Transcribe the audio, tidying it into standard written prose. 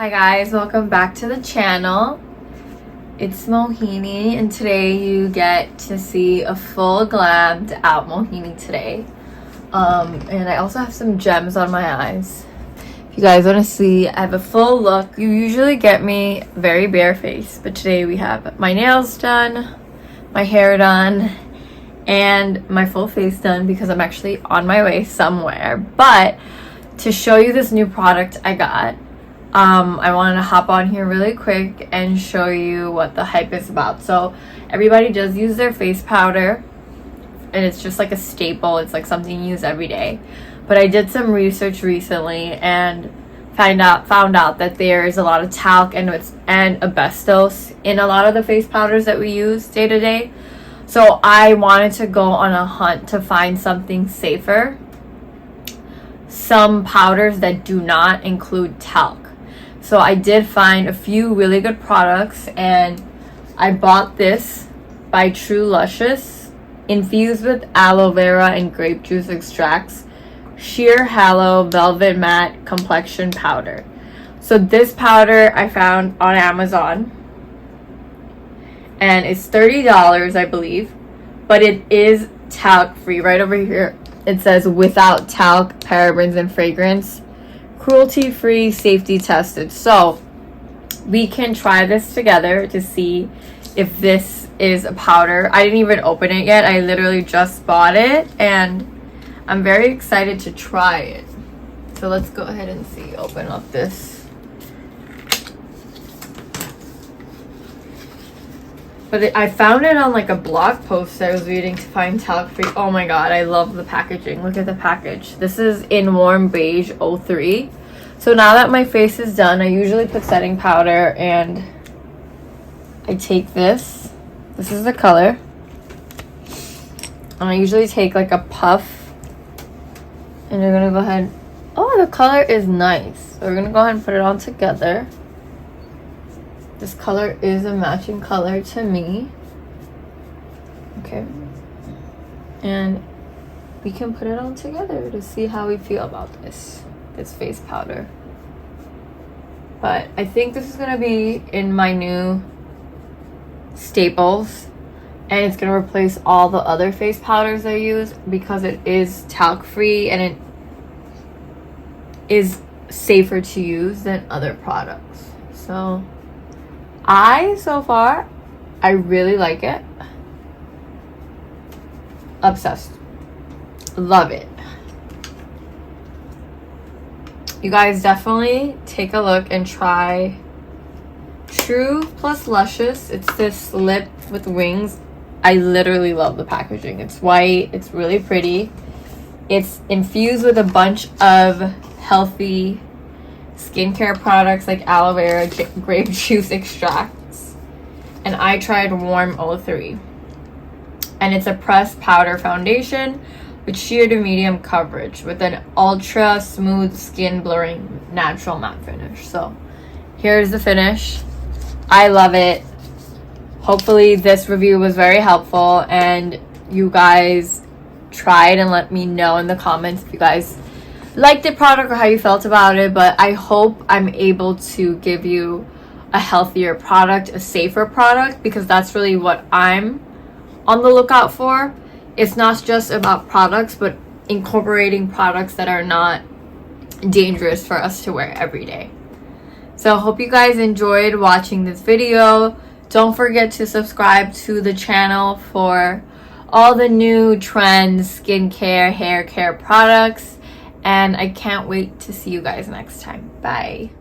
Hi guys, welcome back to the channel. It's Mohini and today you get to see a full glammed out Mohini today. And I also have some gems on my eyes. If you guys want to see, I have a full look. You usually get me very barefaced, but today we have my nails done, my hair done, and my full face done because I'm actually on my way somewhere. But to show you this new product I got, I wanted to hop on here really quick and show you what the hype is about. So everybody does use their face powder and it's just like a staple. It's like something you use every day. But I did some research recently and found out that there is a lot of talc and asbestos in a lot of the face powders that we use day to day. So I wanted to go on a hunt to find something safer. Some powders that do not include talc. So I did find a few really good products and I bought this by true+luscious, infused with aloe vera and grape juice extracts, sheer halo velvet matte complexion powder. So this powder I found on Amazon and it's $30, I believe, but it is talc free. Right over here it says without talc, parabens, and fragrance, cruelty-free, safety tested. So we can try this together to see if this is a powder. I didn't even open it yet. I literally just bought it and I'm very excited to try it. So let's go ahead and see. Open up this. But I found it on like a blog post I was reading to find talc-free. Oh my god, I love the packaging. Look at the package. This is in warm beige 03. So now that my face is done, I usually put setting powder and I take this. This is the color. And I usually take like a puff. And you're gonna go ahead. Oh, the color is nice. So we're gonna go ahead and put it on together. This color is a matching color to me. Okay. And we can put it on together to see how we feel about this face powder. But I think this is going to be in my new staples. And it's going to replace all the other face powders I use because it is talc free and it is safer to use than other products. So so far, I really like it. Obsessed. Love it. You guys definitely take a look and try true+luscious. It's this lip with wings. I literally love the packaging. It's white. It's really pretty. It's infused with a bunch of healthy skincare products like aloe vera, grape juice extracts, and I tried warm 03. And it's a pressed powder foundation with sheer to medium coverage with an ultra smooth skin blurring natural matte finish. So here's the finish. I love it. Hopefully this review was very helpful and you guys tried and let me know in the comments if you guys liked the product or how you felt about it. But I hope I'm able to give you a healthier product, a safer product, because that's really what I'm on the lookout for. It's not just about products, but incorporating products that are not dangerous for us to wear every day. So I hope you guys enjoyed watching this video. Don't forget to subscribe to the channel for all the new trends, skincare, hair care products. And I can't wait to see you guys next time. Bye.